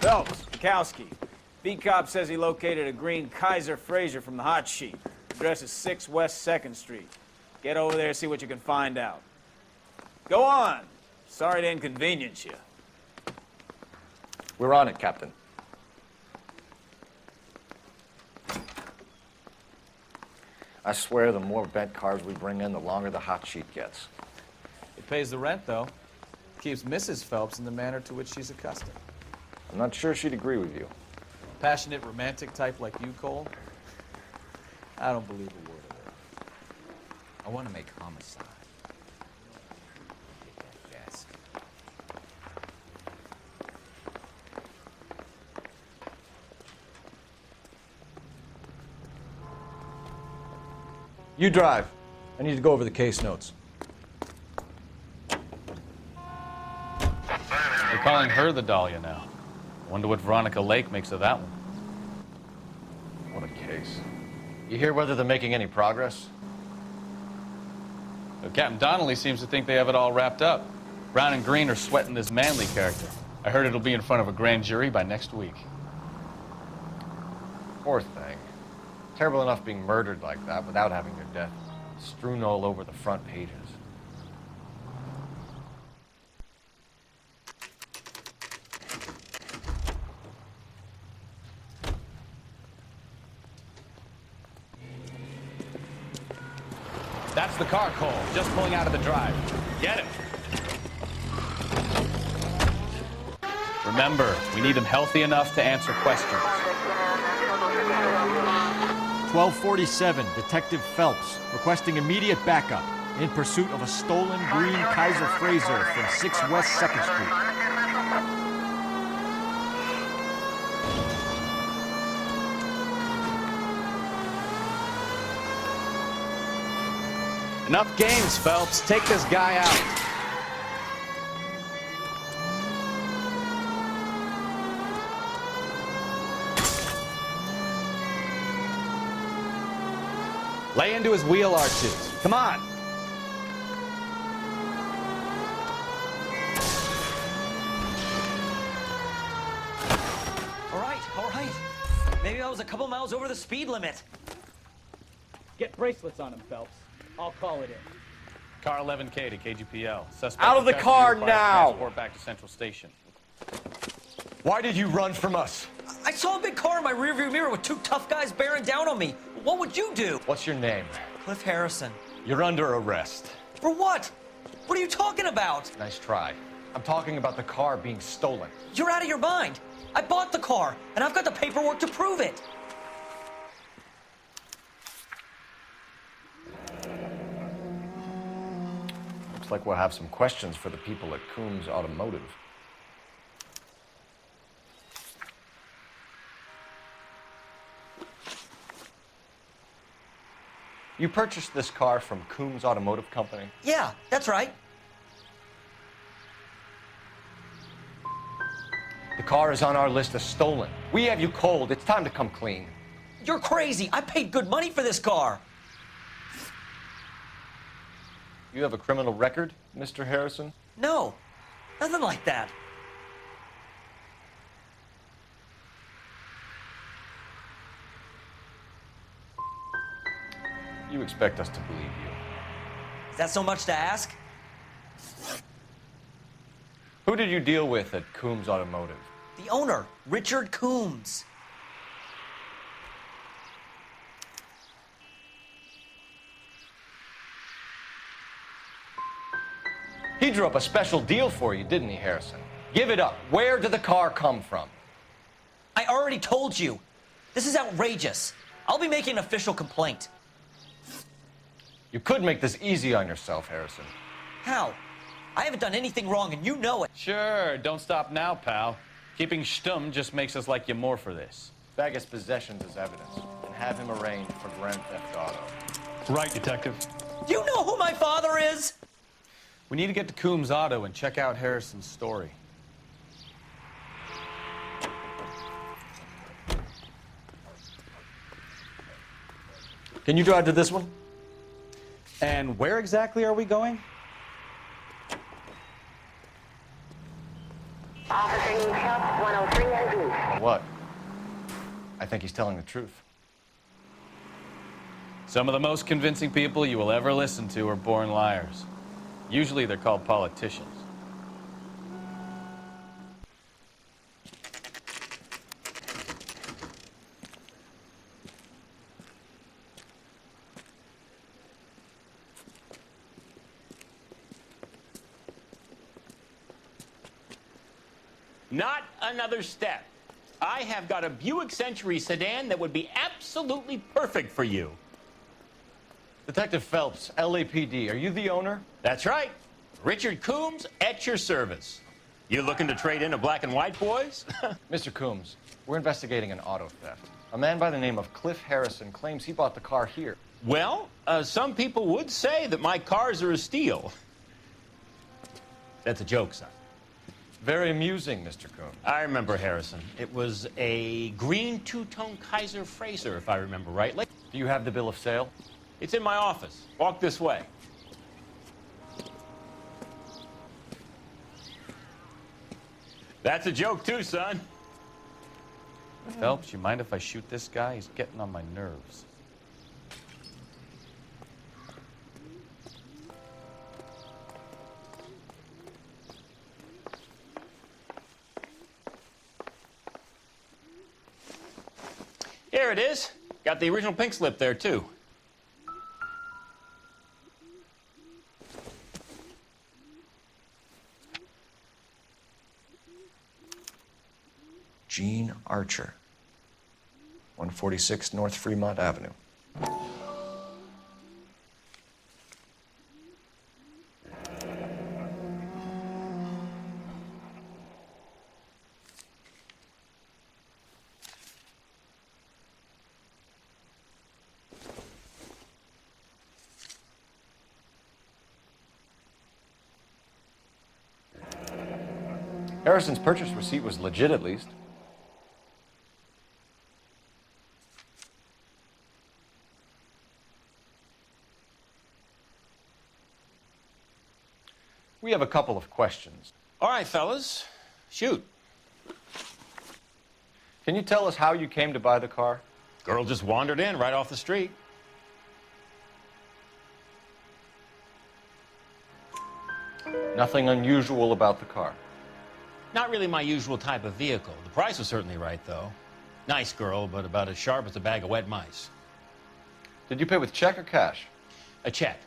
Phelps, Kowski. B-Cop says he located a green Kaiser Fraser from the hot sheet. Address is 6 West 2nd Street. Get over there and see what you can find out. Go on. Sorry to inconvenience you. We're on it, Captain. I swear the more bent cars we bring in, the longer the hot sheet gets. It pays the rent, though. Keeps Mrs. Phelps in the manner to which she's accustomed. I'm not sure she'd agree with you. Passionate, romantic type like you, Cole? I don't believe a word of it. I want to make homicide. Take that desk. You drive. I need to go over the case notes. They're calling her the Dahlia now. Wonder what Veronica Lake makes of that one. What a case. You hear whether they're making any progress? Well, Captain Donnelly seems to think they have it all wrapped up. Brown and Green are sweating this Manley character. I heard it'll be in front of a grand jury by next week. Poor thing. Terrible enough being murdered like that without having their death strewn all over the front pages. That's the car, Cole. Just pulling out of the drive. Get him. Remember, we need him healthy enough to answer questions. 1247, Detective Phelps, requesting immediate backup in pursuit of a stolen green Kaiser Fraser from 6 West 2nd Street. Enough games, Phelps. Take this guy out. Lay into his wheel arches. Come on. All right. Maybe I was a couple miles over the speed limit. Get bracelets on him, Phelps. I'll call it in. Car 11K to KGPL. Suspect Out of the car now! Transport back to Central Station. Why did you run from us? I saw a big car in my rearview mirror with 2 tough guys bearing down on me. What would you do? What's your name? Cliff Harrison. You're under arrest. For what? What are you talking about? Nice try. I'm talking about the car being stolen. You're out of your mind. I bought the car, and I've got the paperwork to prove it. Looks like we'll have some questions for the people at Coombs Automotive. You purchased this car from Coombs Automotive Company? Yeah, that's right. The car is on our list as stolen. We have you cold. It's time to come clean. You're crazy. I paid good money for this car. You have a criminal record, Mr. Harrison? No, nothing like that. You expect us to believe you. Is that so much to ask? Who did you deal with at Coombs Automotive? The owner, Richard Coombs. He drew up a special deal for you, didn't he, Harrison? Give it up. Where did the car come from? I already told you. This is outrageous. I'll be making an official complaint. You could make this easy on yourself, Harrison. How? I haven't done anything wrong, and you know it. Sure, don't stop now, pal. Keeping stum just makes us like you more for this. Bag his possessions as evidence and have him arraigned for grand theft auto. Right, Detective. Do you know who my father is? We need to get to Coombs Auto and check out Harrison's story. Can you drive to this one? And where exactly are we going? Officer needs help, 103 NV. what? I think he's telling the truth. Some of the most convincing people you will ever listen to are born liars. Usually they're called politicians. Not another step. I have got a Buick Century sedan that would be absolutely perfect for you. Detective Phelps, LAPD, are you the owner? That's right. Richard Coombs at your service. You looking to trade in a black and white, boys? Mr. Coombs, we're investigating an auto theft. A man by the name of Cliff Harrison claims he bought the car here. Well, some people would say that my cars are a steal. That's a joke, son. Very amusing, Mr. Coombs. I remember Harrison. It was a green two-tone Kaiser Frazer, if I remember rightly. Do you have the bill of sale? It's in my office. Walk this way. That's a joke, too, son. Phelps, you mind if I shoot this guy? He's getting on my nerves. Here it is. Got the original pink slip there, too. Gene Archer, 146 North Fremont Avenue. Harrison's purchase receipt was legit, at least. We have a couple of questions. All right, fellas. Shoot. Can you tell us how you came to buy the car? Girl just wandered in right off the street. Nothing unusual about the car. Not really my usual type of vehicle. The price was certainly right, though. Nice girl, but about as sharp as a bag of wet mice. Did you pay with check or cash? A check.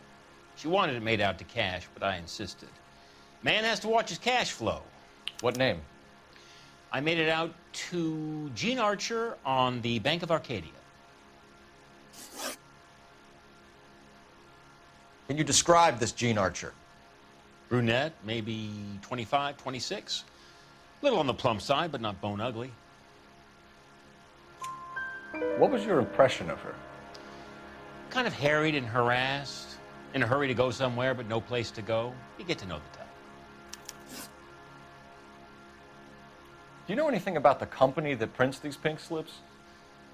She wanted it made out to cash, but I insisted. Man has to watch his cash flow. What name? I made it out to Gene Archer on the Bank of Arcadia. Can you describe this Gene Archer? Brunette, maybe 25, 26. Little on the plump side, but not bone ugly. What was your impression of her? Kind of harried and harassed. In a hurry to go somewhere, but no place to go. You get to know the type. Do you know anything about the company that prints these pink slips?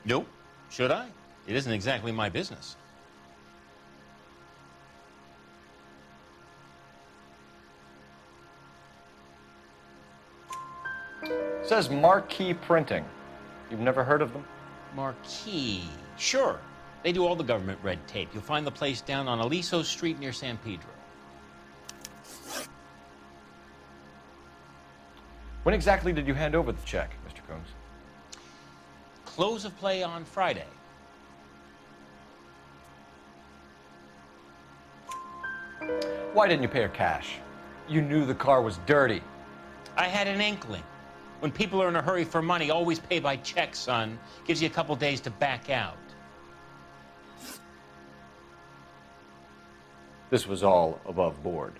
Nope. Should I? It isn't exactly my business. It says Marquee Printing. You've never heard of them? Marquis. Sure. They do all the government red tape. You'll find the place down on Aliso Street near San Pedro. When exactly did you hand over the check, Mr. Coombs? Close of play on Friday. Why didn't you pay her cash? You knew the car was dirty. I had an inkling. When people are in a hurry for money, always pay by check, son. Gives you a couple days to back out. This was all above board.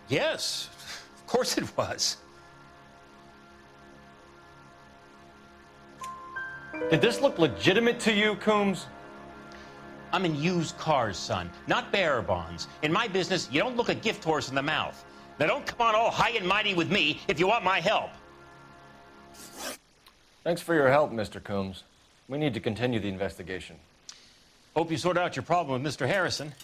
Yes, of course it was. Did this look legitimate to you, Coombs? I'm in used cars, son, not bearer bonds. In my business, you don't look a gift horse in the mouth. Now don't come on all high and mighty with me if you want my help. Thanks for your help, Mr. Coombs. We need to continue the investigation. Hope you sort out your problem with Mr. Harrison.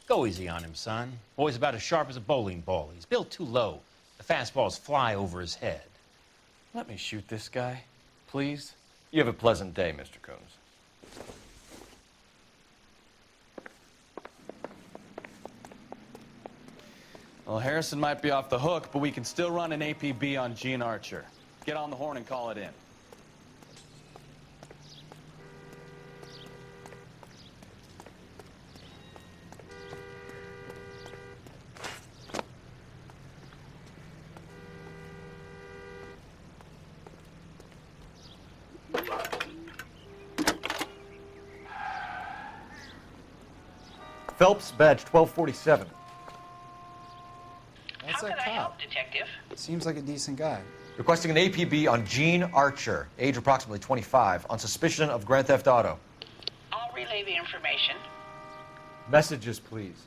Go easy on him, son. Boy's about as sharp as a bowling ball. He's built too low. The fastballs fly over his head. Let me shoot this guy, please. You have a pleasant day, Mr. Coons. Well, Harrison might be off the hook, but we can still run an APB on Gene Archer. Get on the horn and call it in. Phelps, badge 1247. How can I help, Detective? Seems like a decent guy. Requesting an APB on Gene Archer, age approximately 25, on suspicion of Grand Theft Auto. I'll relay the information. Messages, please.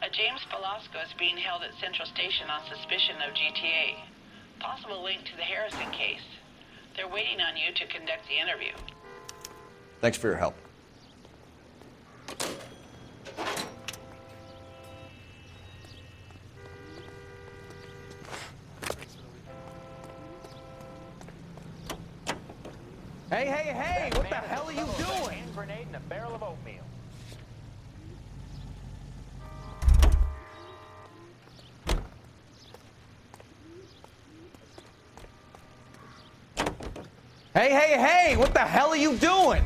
A James Velasco is being held at Central Station on suspicion of GTA. Possible link to the Harrison case. They're waiting on you to conduct the interview. Thanks for your help. Hey, hey, hey! What the hell are you doing? Hand grenade and a barrel of oatmeal. Hey, hey, hey! What the hell are you doing?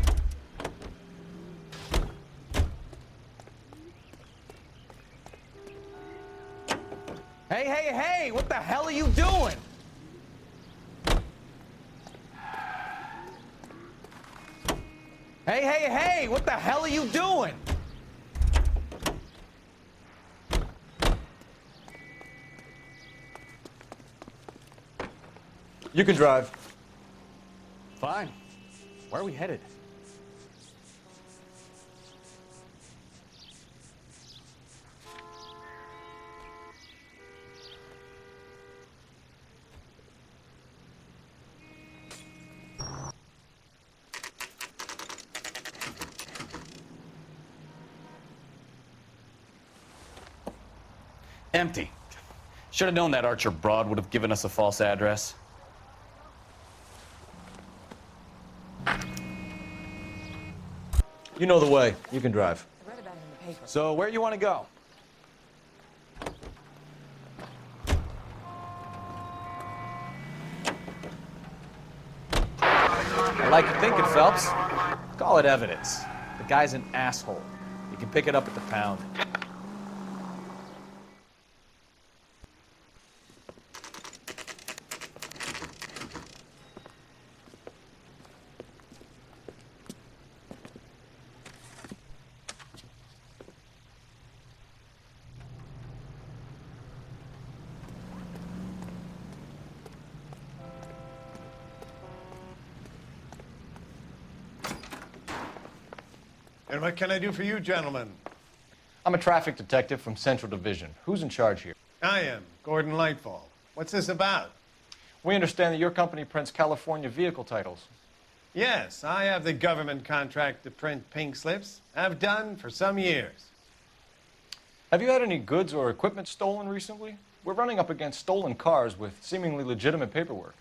Hey, hey, hey! What the hell are you doing? Hey, hey, hey! What the hell are you doing? You can drive. Fine. Where are we headed? Empty. Should have known that Archer broad would have given us a false address. You know the way. You can drive. I read about it in the paper. So where you want to go? I like your thinking, Phelps. Call it evidence. The guy's an asshole. You can pick it up at the pound. And what can I do for you, gentlemen? I'm a traffic detective from Central Division. Who's in charge here? I am, Gordon Lightfall. What's this about? We understand that your company prints California vehicle titles. Yes, I have the government contract to print pink slips. I've done for some years. Have you had any goods or equipment stolen recently? We're running up against stolen cars with seemingly legitimate paperwork.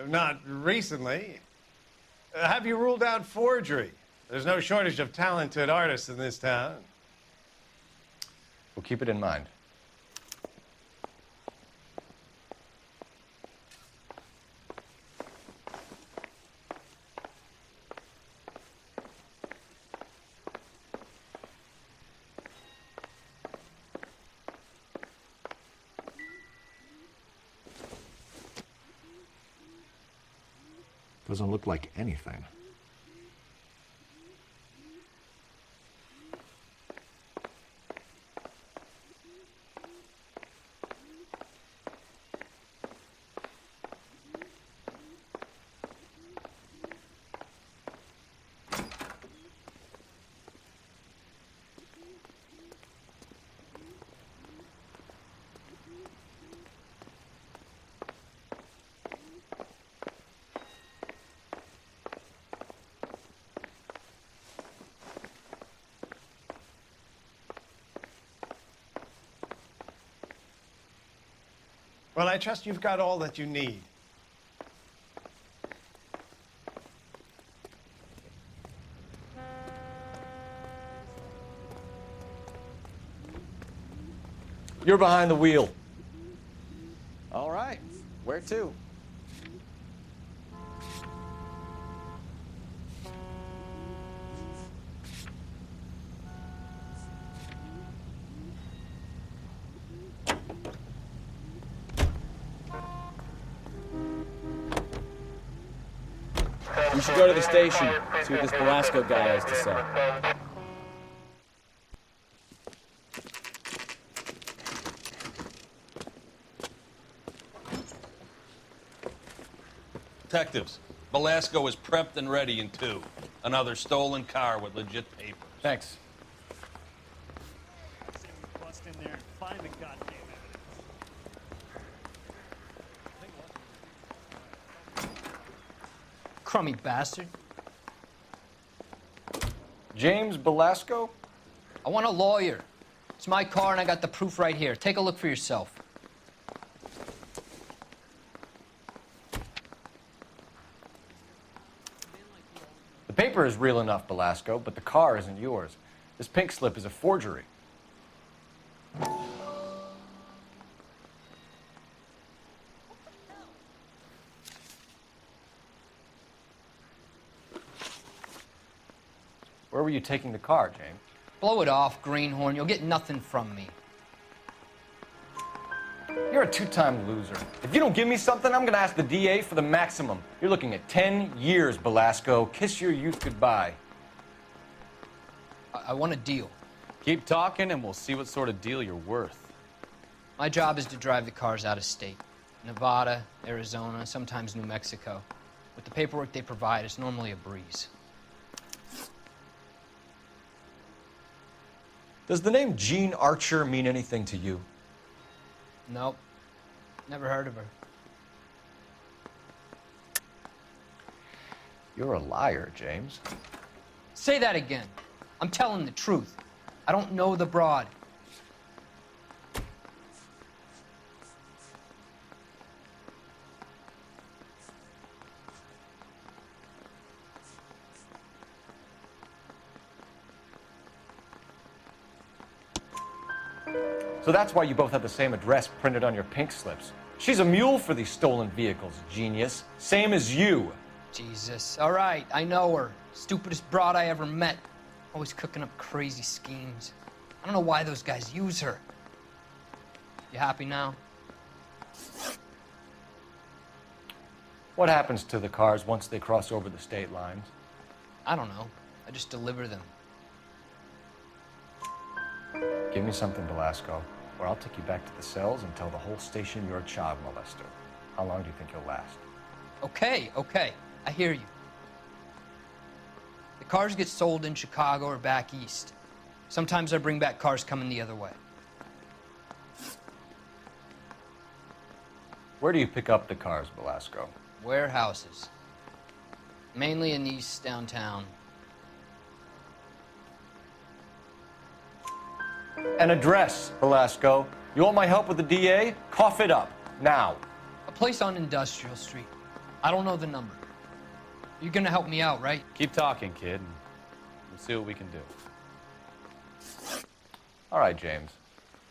Not recently. Have you ruled out forgery? There's no shortage of talented artists in this town. We'll keep it in mind. Doesn't look like anything. Well, I trust you've got all that you need. You're behind the wheel. All right. Where to? We should go to the station, see what this Velasco guy has to say. Detectives, Velasco is prepped and ready in 2. Another stolen car with legit papers. Thanks. Bust in there and find the goddamn evidence. Crummy bastard. James Velasco? I want a lawyer. It's my car and I got the proof right here. Take a look for yourself. The paper is real enough, Velasco, but the car isn't yours. This pink slip is a forgery. Where were you taking the car, James? Blow it off, greenhorn. You'll get nothing from me. You're a two-time loser. If you don't give me something, I'm gonna ask the DA for the maximum. You're looking at 10 years, Velasco. Kiss your youth goodbye. I want a deal. Keep talking and we'll see what sort of deal you're worth. My job is to drive the cars out of state. Nevada, Arizona, sometimes New Mexico. With the paperwork they provide, it's normally a breeze. Does the name Jean Archer mean anything to you? Nope. Never heard of her. You're a liar, James. Say that again. I'm telling the truth. I don't know the broad. So that's why you both have the same address printed on your pink slips. She's a mule for these stolen vehicles, genius. Same as you. Jesus. All right, I know her. Stupidest broad I ever met. Always cooking up crazy schemes. I don't know why those guys use her. You happy now? What happens to the cars once they cross over the state lines? I don't know. I just deliver them. Give me something, Velasco, or I'll take you back to the cells and tell the whole station you're a child molester. How long do you think you'll last? Okay, okay. I hear you. The cars get sold in Chicago or back east. Sometimes I bring back cars coming the other way. Where do you pick up the cars, Velasco? Warehouses. Mainly in East downtown. An address, Velasco. You want my help with the DA? Cough it up, now. A place on Industrial Street. I don't know the number. You're gonna help me out, right? Keep talking, kid, and we'll see what we can do. All right, James.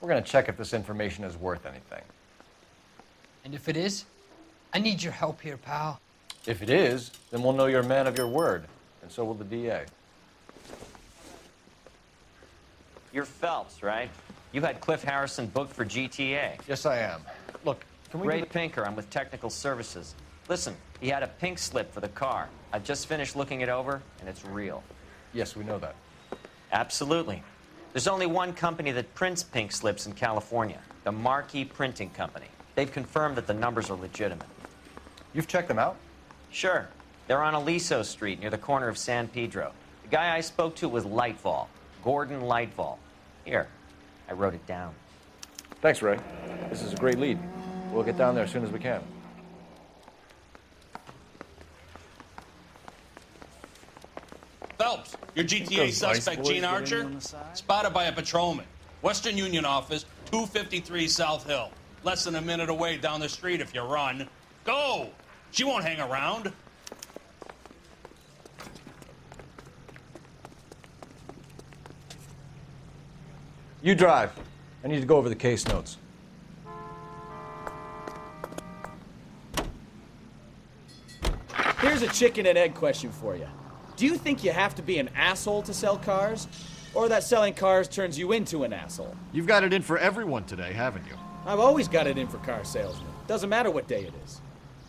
We're gonna check if this information is worth anything. And if it is, I need your help here, pal. If it is, then we'll know you're a man of your word, and so will the DA. You're Phelps, right? You had Cliff Harrison booked for GTA. Yes, I am. Look, can we... Ray Pinker, I'm with Technical Services. Listen, he had a pink slip for the car. I've just finished looking it over, and it's real. Yes, we know that. Absolutely. There's only one company that prints pink slips in California, the Marquee Printing Company. They've confirmed that the numbers are legitimate. You've checked them out? Sure. They're on Aliso Street, near the corner of San Pedro. The guy I spoke to was Lightfall, Gordon Lightfall. Here, I wrote it down. Thanks, Ray. This is a great lead. We'll get down there as soon as we can. Phelps, your GTA suspect, Gene Archer, spotted by a patrolman. Western Union office, 253 South Hill. Less than a minute away down the street if you run. Go! She won't hang around. You drive. I need to go over the case notes. Here's a chicken and egg question for you. Do you think you have to be an asshole to sell cars? Or that selling cars turns you into an asshole? You've got it in for everyone today, haven't you? I've always got it in for car salesmen. Doesn't matter what day it is.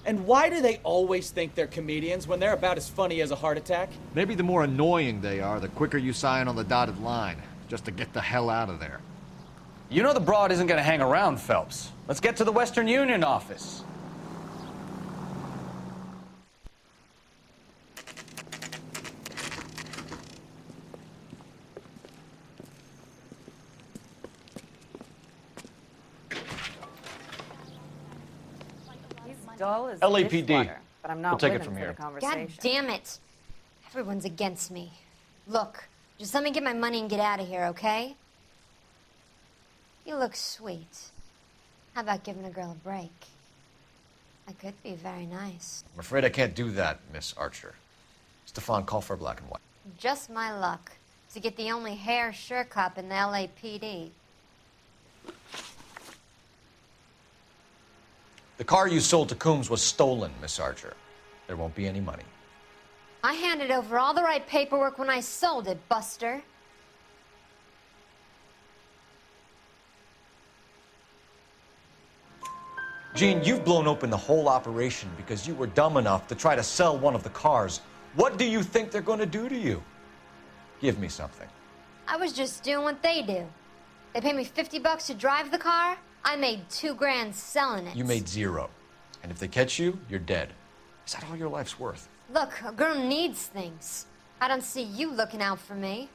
And why do they always think they're comedians when they're about as funny as a heart attack? Maybe the more annoying they are, the quicker you sign on the dotted line, just to get the hell out of there. You know the broad isn't going to hang around, Phelps. Let's get to the Western Union office. Dull as LAPD. dishwater, but I'm not We'll take it winning from for here. the conversation. God damn it. Everyone's against me. Look, just let me get my money and get out of here, okay? You look sweet. How about giving a girl a break? I could be very nice. I'm afraid I can't do that, Miss Archer. Stefan, call for black and white. Just my luck to get the only hair sure cop in the LAPD. The car you sold to Coombs was stolen, Miss Archer. There won't be any money. I handed over all the right paperwork when I sold it, Buster. Gene, you've blown open the whole operation because you were dumb enough to try to sell one of the cars. What do you think they're going to do to you? Give me something. I was just doing what they do. They paid me $50 to drive the car. I made $2 grand selling it. You made zero. And if they catch you, you're dead. Is that all your life's worth? Look, a girl needs things. I don't see you looking out for me.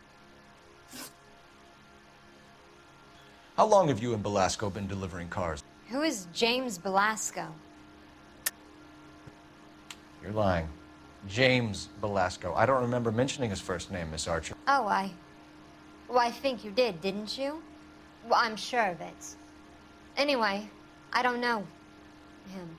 How long have you and Belasco been delivering cars? Who is James Belasco? You're lying. James Belasco. I don't remember mentioning his first name, Miss Archer. Oh, I think you did, didn't you? Well, I'm sure of it. Anyway, I don't know him.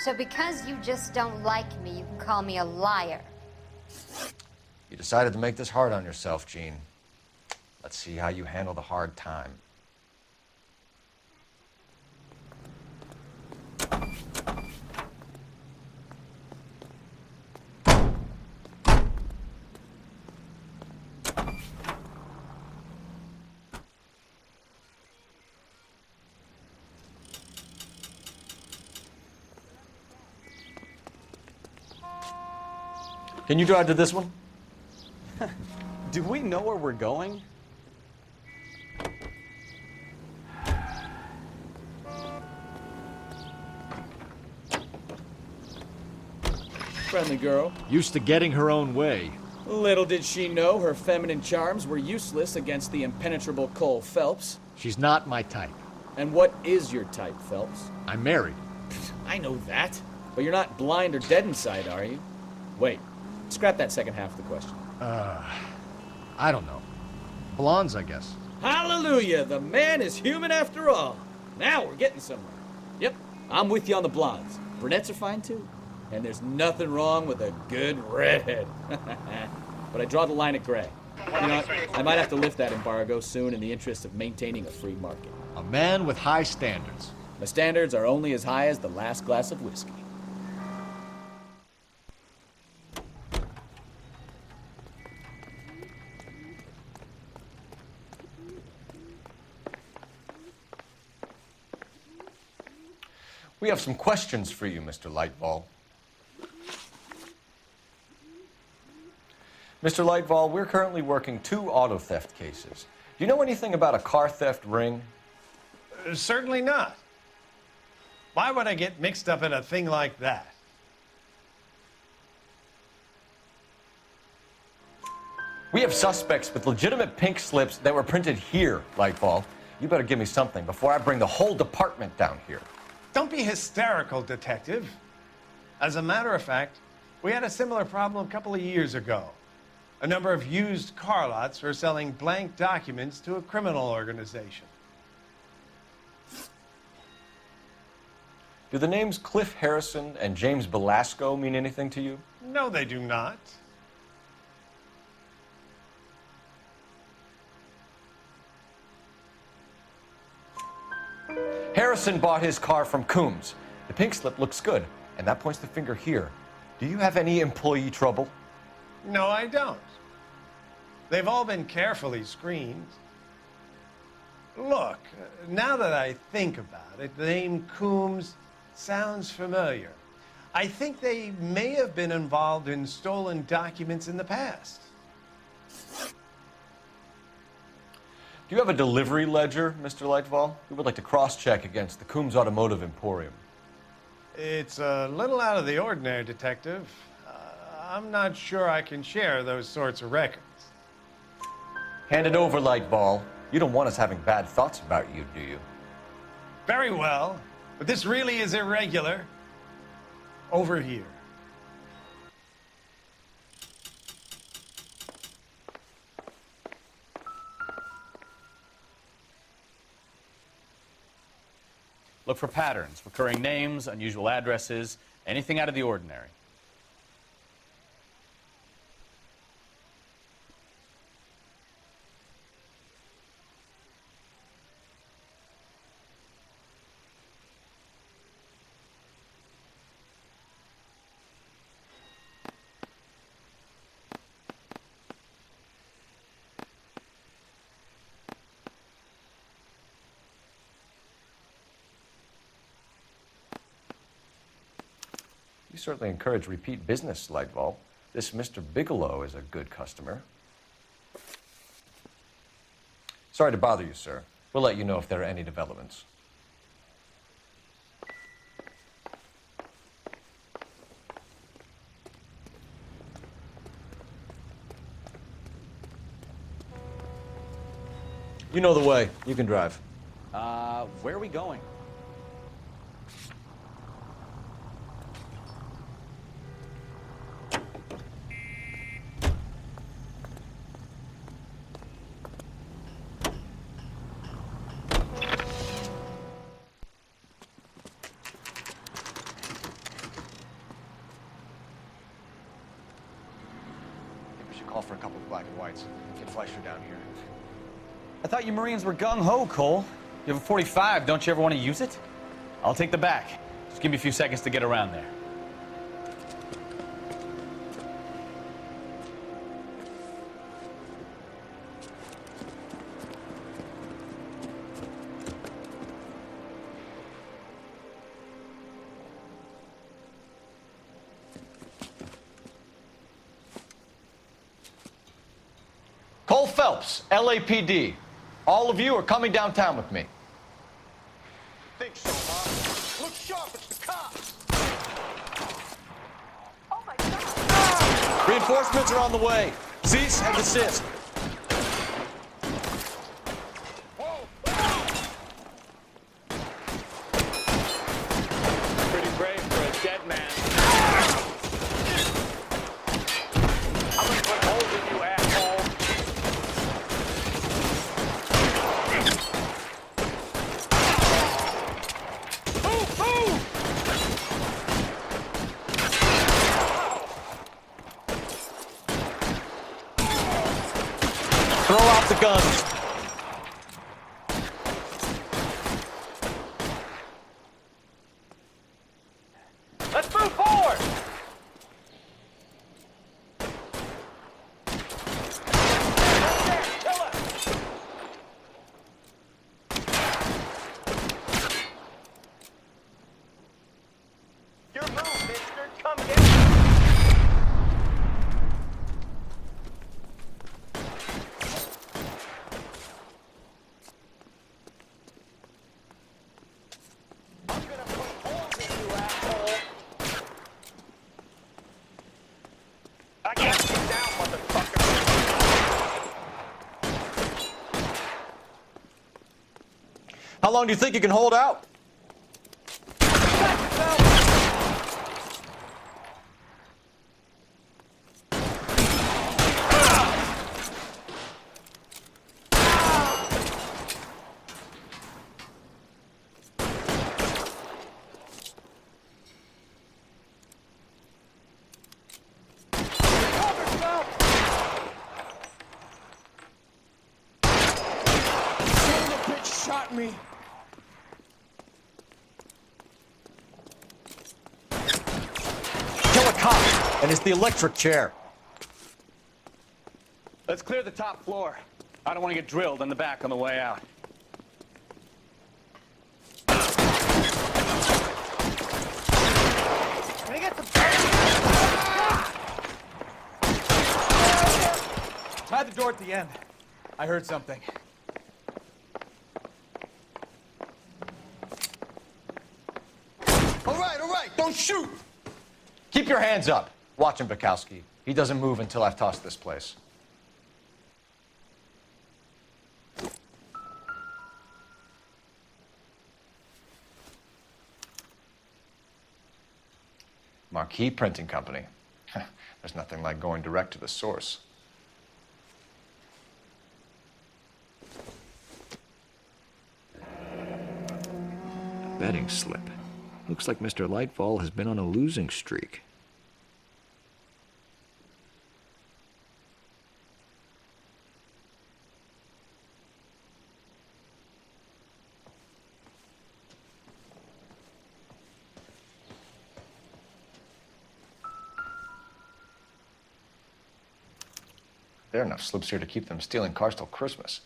So because you just don't like me, you can call me a liar. You decided to make this hard on yourself, Gene. Let's see how you handle the hard time. Can you drive to this one? Do we know where we're going? Friendly girl. Used to getting her own way. Little did she know her feminine charms were useless against the impenetrable Cole Phelps. She's not my type. And what is your type, Phelps? I'm married. I know that. But you're not blind or dead inside, are you? Wait. Scrap that second half of the question. I don't know. Blondes, I guess. Hallelujah! The man is human after all. Now we're getting somewhere. Yep, I'm with you on the blondes. Brunettes are fine too. And there's nothing wrong with a good redhead. But I draw the line at gray. You know what? I might have to lift that embargo soon in the interest of maintaining a free market. A man with high standards. My standards are only as high as the last glass of whiskey. We have some questions for you, Mr. Lightball. Mr. Lightball, we're currently working 2 auto theft cases. Do you know anything about a car theft ring? Certainly not. Why would I get mixed up in a thing like that? We have suspects with legitimate pink slips that were printed here, Lightfall. You better give me something before I bring the whole department down here. Don't be hysterical, Detective. As a matter of fact, we had a similar problem a couple of years ago. A number of used car lots were selling blank documents to a criminal organization. Do the names Cliff Harrison and James Belasco mean anything to you? No, they do not. Harrison bought his car from Coombs. The pink slip looks good, and that points the finger here. Do you have any employee trouble? No, I don't. They've all been carefully screened. Look, now that I think about it, the name Coombs sounds familiar. I think they may have been involved in stolen documents in the past. Do you have a delivery ledger, Mr. Lightfall? We would like to cross-check against the Coombs Automotive Emporium. It's a little out of the ordinary, Detective. I'm not sure I can share those sorts of records. Hand it over, Lightball. You don't want us having bad thoughts about you, do you? Very well, but this really is irregular. Over here. Look for patterns, recurring names, unusual addresses, anything out of the ordinary. You certainly encourage repeat business, Lightball. This Mr. Bigelow is a good customer. Sorry to bother you, sir. We'll let you know if there are any developments. You know the way. You can drive. Where are we going? Call for a couple of black and whites. Get Fleischer down here. I thought you Marines were gung-ho, Cole. You have a .45, don't you ever want to use it? I'll take the back. Just give me a few seconds to get around there. Cole Phelps, LAPD. All of you are coming downtown with me. Think so, huh? Look sharp, it's the cops! Oh my God! Reinforcements are on the way. Cease and desist. Pretty brave for a dead man. I'm gonna put holes in you, asshole! Throw out the guns. Let's move forward! Your move, mister. Come get me. How long do you think you can hold out? Shot me. Kill a cop, and it's the electric chair. Let's clear the top floor. I don't want to get drilled in the back on the way out. Can I get some... Try the door at the end. I heard something. All right, don't shoot! Keep your hands up. Watch him, Bukowski. He doesn't move until I've tossed this place. Marquee Printing Company. There's nothing like going direct to the source. Betting slip. Looks like Mr. Lightfall has been on a losing streak. There are enough slips here to keep them stealing cars till Christmas.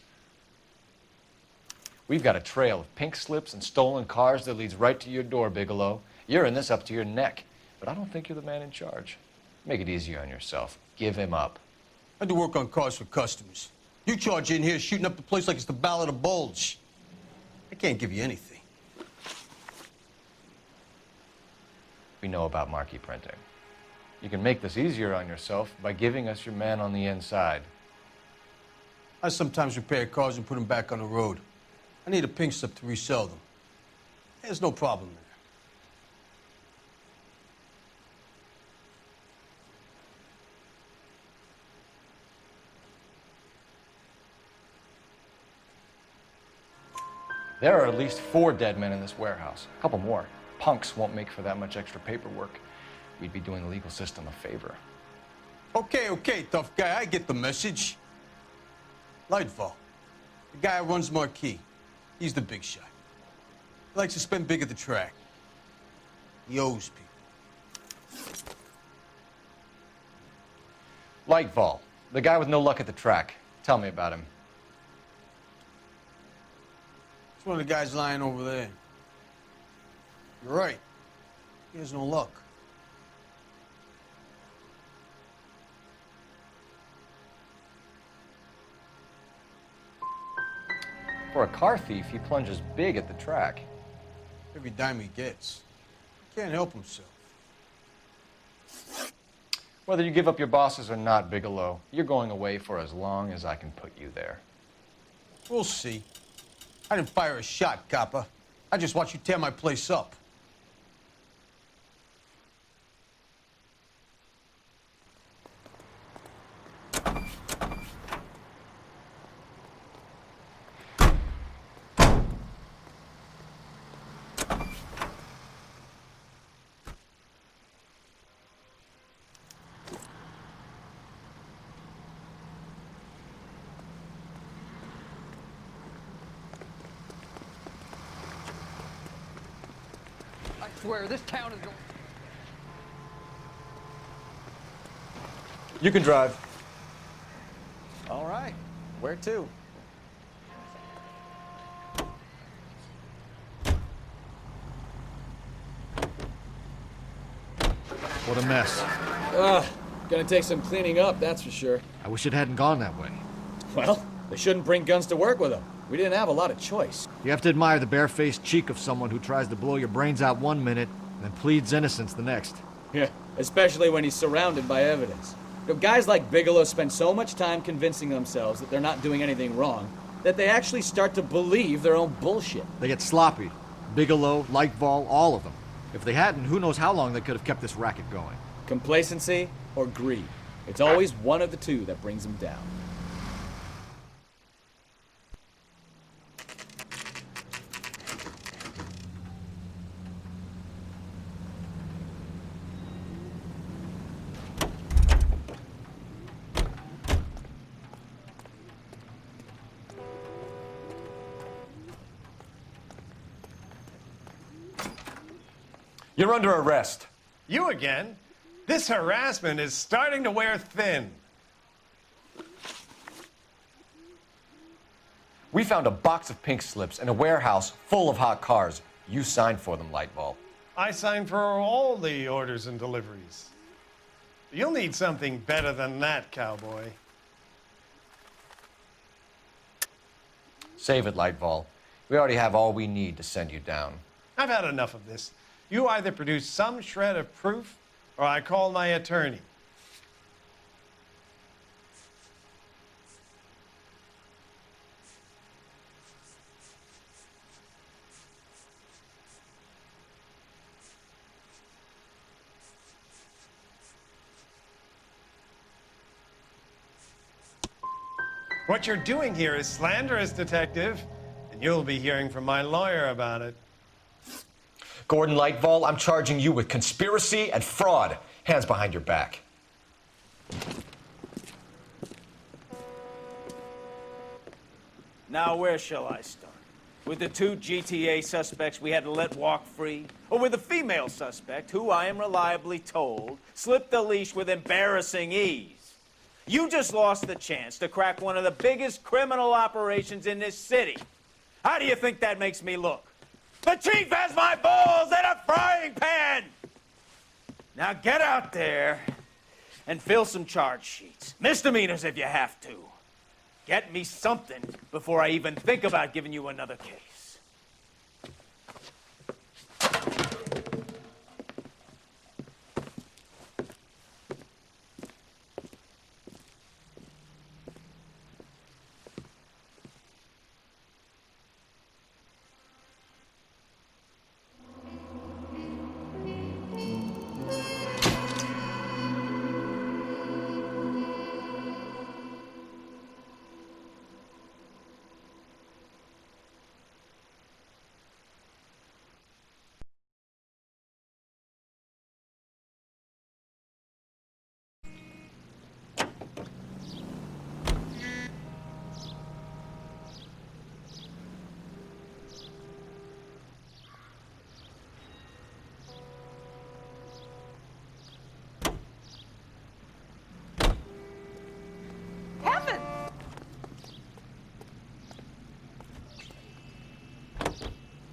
We've got a trail of pink slips and stolen cars that leads right to your door, Bigelow. You're in this up to your neck, but I don't think you're the man in charge. Make it easier on yourself. Give him up. I do work on cars for customers. You charge in here shooting up the place like it's the Ballad of Bulge. I can't give you anything. We know about marquee printing. You can make this easier on yourself by giving us your man on the inside. I sometimes repair cars and put them back on the road. I need a pink slip to resell them. There's no problem there. There are at least 4 dead men in this warehouse. A couple more. Punks won't make for that much extra paperwork. We'd be doing the legal system a favor. Okay, tough guy, I get the message. Lightfall, the guy who runs Marquee. He's the big shot. He likes to spend big at the track. He owes people. Lightfall, the guy with no luck at the track. Tell me about him. It's one of the guys lying over there. You're right. He has no luck. For a car thief, he plunges big at the track. Every dime he gets. He can't help himself. Whether you give up your bosses or not, Bigelow, you're going away for as long as I can put you there. We'll see. I didn't fire a shot, copper. I just watched you tear my place up. I swear, this town is going... You can drive. All right. Where to? What a mess. Gonna take some cleaning up, that's for sure. I wish it hadn't gone that way. Well, they shouldn't bring guns to work with them. We didn't have a lot of choice. You have to admire the barefaced cheek of someone who tries to blow your brains out one minute and then pleads innocence the next. Yeah, especially when he's surrounded by evidence. You know, guys like Bigelow spend so much time convincing themselves that they're not doing anything wrong, that they actually start to believe their own bullshit. They get sloppy. Bigelow, Lightval, all of them. If they hadn't, who knows how long they could have kept this racket going. Complacency or greed. It's always one of the two that brings them down. You're under arrest. You again? This harassment is starting to wear thin. We found a box of pink slips in a warehouse full of hot cars. You signed for them, Lightball. I signed for all the orders and deliveries. You'll need something better than that, cowboy. Save it, Lightball. We already have all we need to send you down. I've had enough of this. You either produce some shred of proof, or I call my attorney. What you're doing here is slanderous, Detective, and you'll be hearing from my lawyer about it. Gordon Lightval, I'm charging you with conspiracy and fraud. Hands behind your back. Now, where shall I start? With the 2 GTA suspects we had to let walk free? Or with the female suspect, who I am reliably told slipped the leash with embarrassing ease? You just lost the chance to crack one of the biggest criminal operations in this city. How do you think that makes me look? The chief has my balls in a frying pan! Now get out there and fill some charge sheets. Misdemeanors if you have to. Get me something before I even think about giving you another case.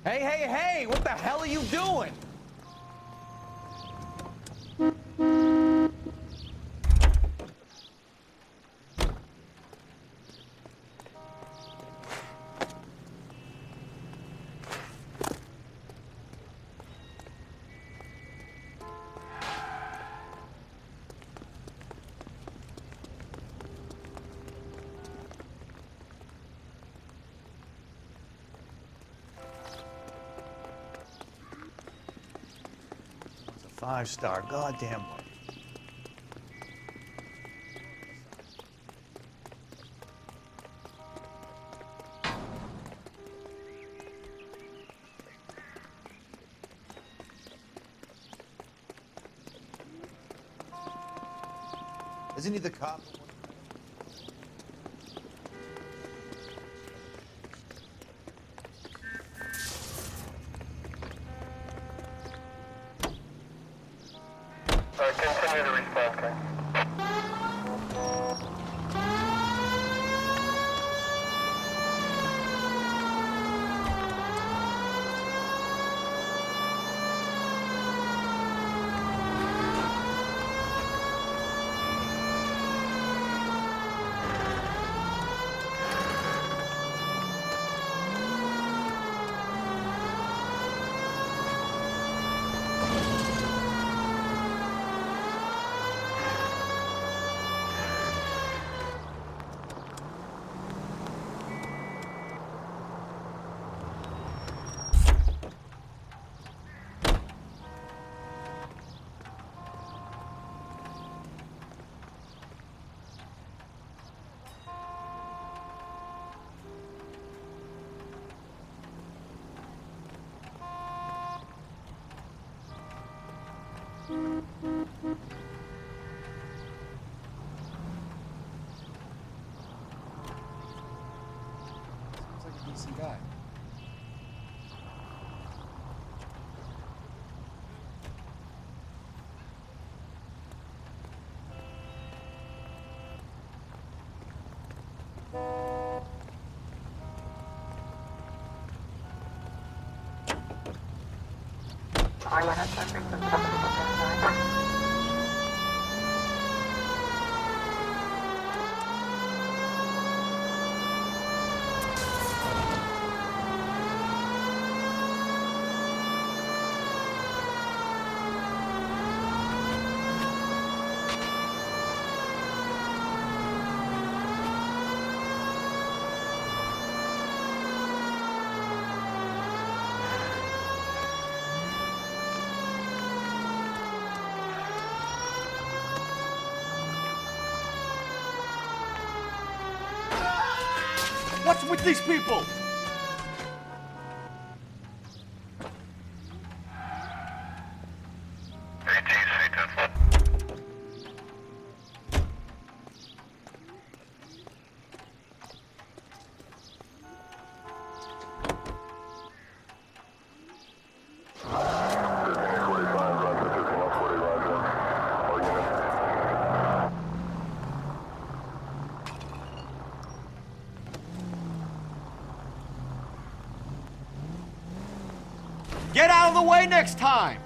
Hey, hey, hey! What the hell are you doing? Five-star, goddamn one. Isn't he the cop? Continue to respond, okay? guy. What's with these people? Get out of the way next time!